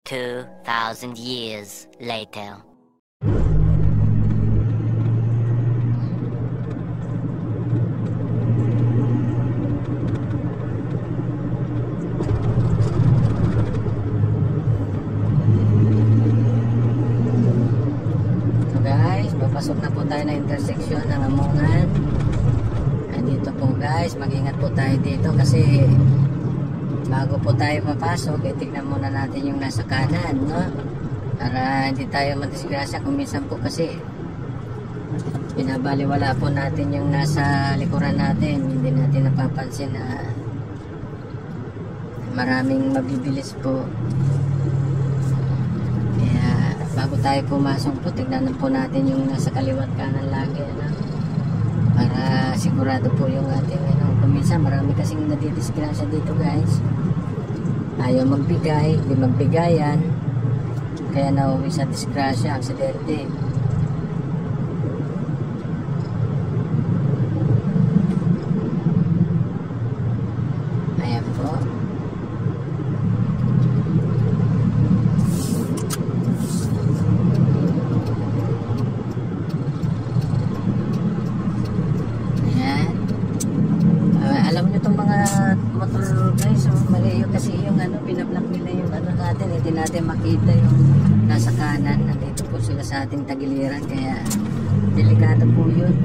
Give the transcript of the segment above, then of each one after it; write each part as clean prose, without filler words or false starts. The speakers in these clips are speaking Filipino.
2,000 years later. So guys, papasok na po tayo na intersection ng Amongan. Dito po guys, mag-ingat po tayo dito kasi bago po tayo papasok, tignan muna natin yung nasa kanan, no? Para hindi tayo madisgrasya. Kung minsan po kasi pinabaliwala po natin yung nasa likuran natin, hindi natin napapansin na maraming mabibilis po. Kaya bago tayo pumasok po, tignan po natin yung nasa kaliwat kanan lagi, no? Para sigurado po yung ating kung minsan marami kasing nadidisgrasya dito guys, ayaw magbigay, hindi magbigayan, kaya nauwi sa disgrasya, aksidente. Ayan po. Alam nyo itong mga motor guys, mali yung kasi yung pinablock nila yung natin, hindi natin makita yung nasa kanan. Nandito po sila sa ating tagiliran, kaya delikado po yun.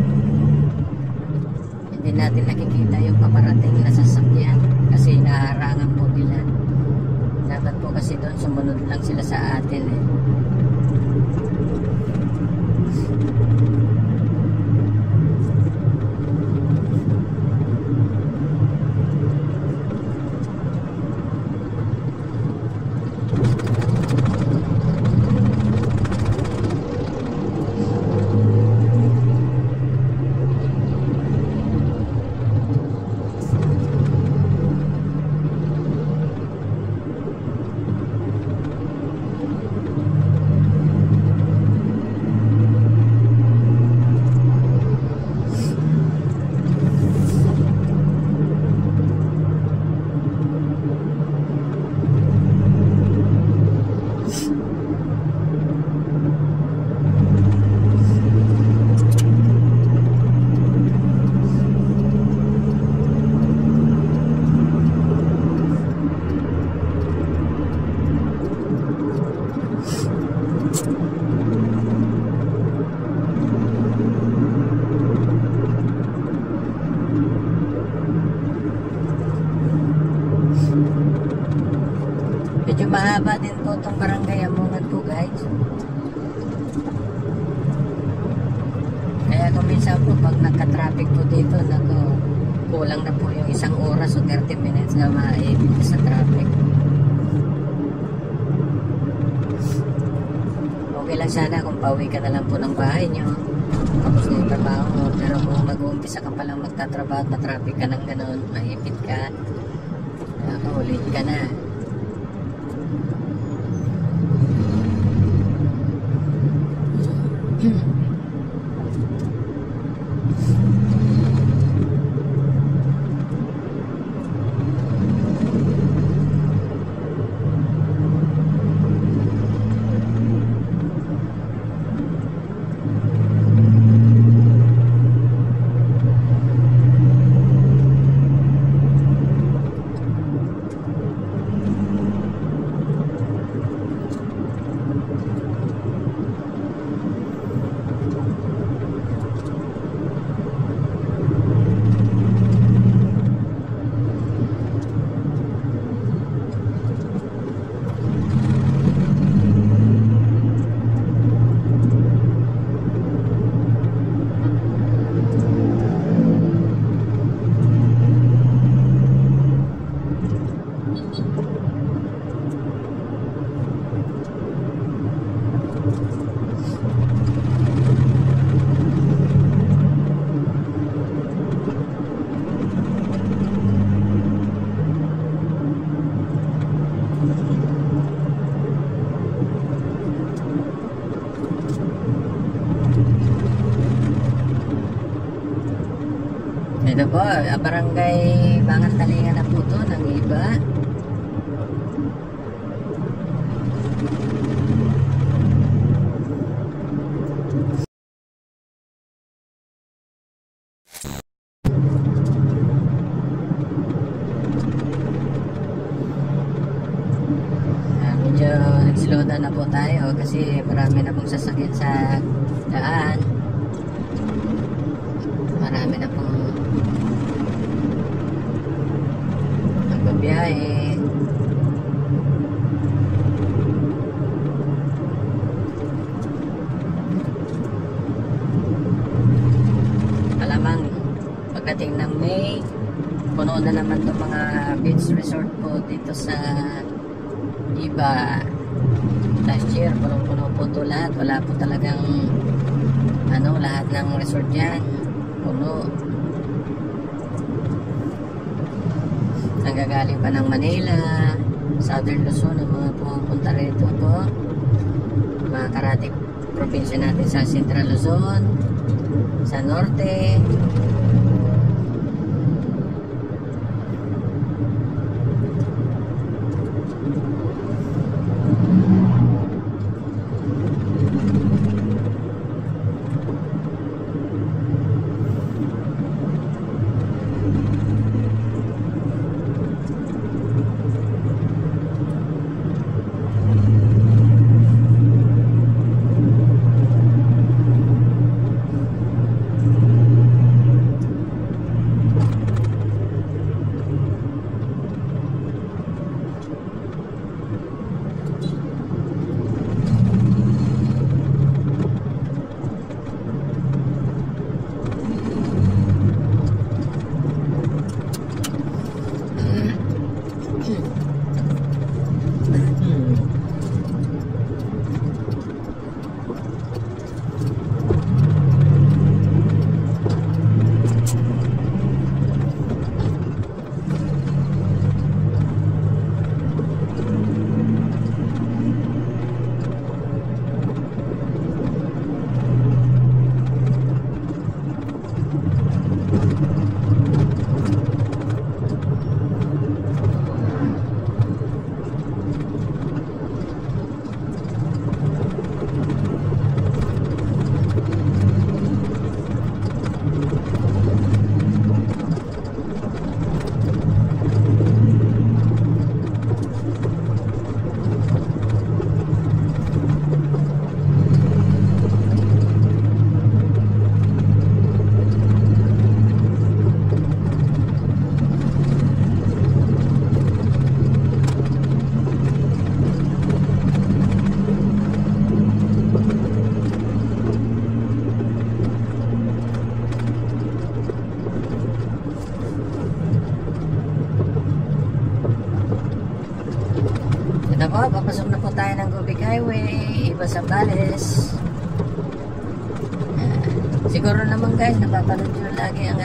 Hindi natin nakikita yung paparating na sasakyan kasi naharangan po nila. Dapat po kasi doon sumunod lang sila sa atin eh. Medyo mahaba din po itong barangay Amongan po guys. Kaya kung minsan po pag nagka-traffic po dito, kulang na po yung 1 oras o 30 minutes na maibig sa traffic. Okay lang sana kung pauwi ka na lang po ng bahay nyo, tapos na yung trabaho mo. Pero kung mag-uumpisa ka palang magtatrabaho at traffic ka ng gano'n, maipit ka, nakaulit ka na. Ito po, barangay Bangan Talingan na po ito ng iba. kasi marami na pong sasakyan sa daan. Marami na pong nagbabiyahe. Alamang pagdating ng May, puno na naman itong mga beach resort po dito sa iba. Last year, punong-puno po ito lahat. Wala po talagang lahat ng resort dyan. Puno. Nagagaling pa ng Manila, Southern Luzon, ang mga pumunta rito po. Mga karating probinsya natin sa Central Luzon, sa Norte. Ito po, papasok na po tayo ng Gubic Highway, Iba Zambales. Siguro naman guys, napapanood nyo lagi ang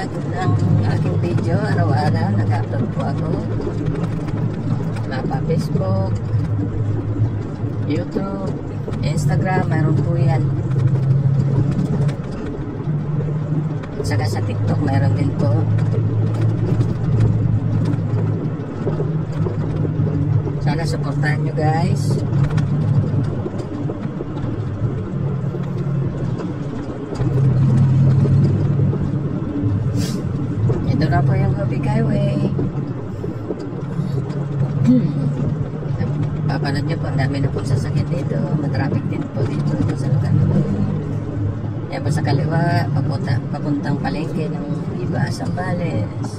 aking video. Araw-araw, nag-upload po ako. Mapa Facebook, YouTube, Instagram, mayroon po yan. At saka sa TikTok, mayroon din po. Sana supportahan nyo guys. Ito na po yung Gubic Highway. Papanood nyo po, ang dami na pong sasakyan dito. Matraffic din po dito sa lugar na po. Yan po sa kaliwa, papuntang palengke ng Iba Zambales.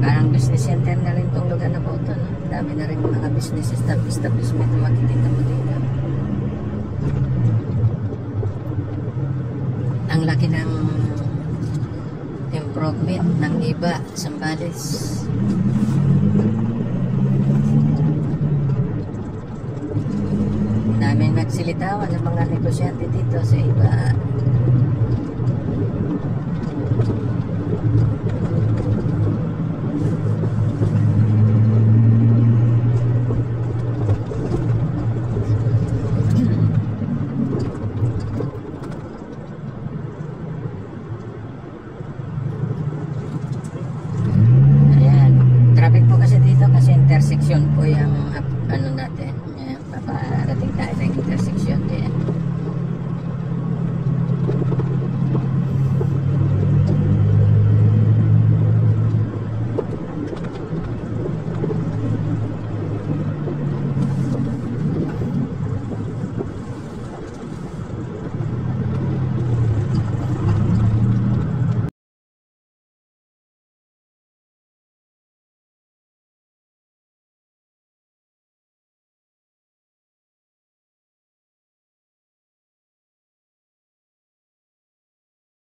Parang business center na rin itong lugar na po ito. No? Dami na rin mga business establishment na makikita mo dito. Ang laki ng improvement ng Iba Zambales. Daming nagsilitawan ng mga negosyante dito sa Iba.